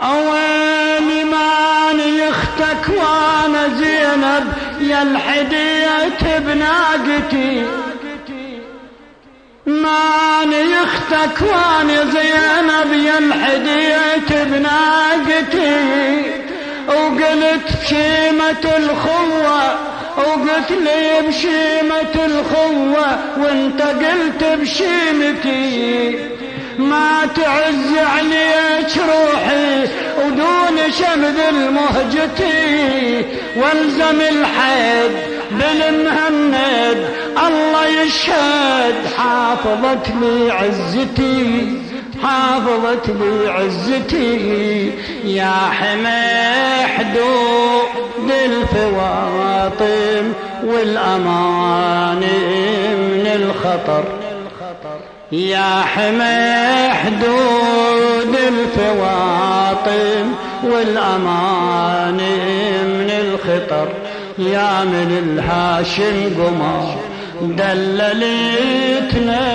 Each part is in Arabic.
أويلي ماني اختك وانا زينب يا الحديت بناقتي، ماني اختك وانا زينب يا الحديت بناقتي، وقلت بشيمة الخوة وقلت لي بشيمة الخوة وانت قلت بشيمتي، ما تعز عليك روحي ودون شمذ مهجتي، والزم الحد بالمهند الله يشهد، حافظت لي عزتي حافظت لي عزتي، يا حمى حدود الفواطم والأمان من الخطر، يا حمى حدود الفواطم والأمان من الخطر، يا من الهاشم قمر دللتنا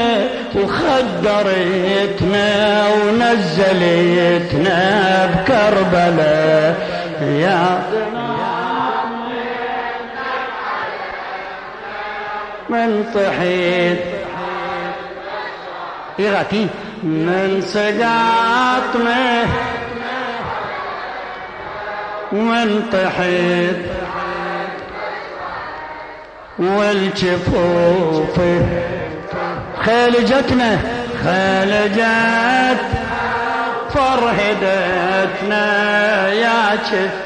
وخدرتنا ونزلتنا بكربلاء، يا من طحيت يغتي من سقاطنا ومن طحيت والجفوف خلجتنا خلجت فرهدتنا يا جف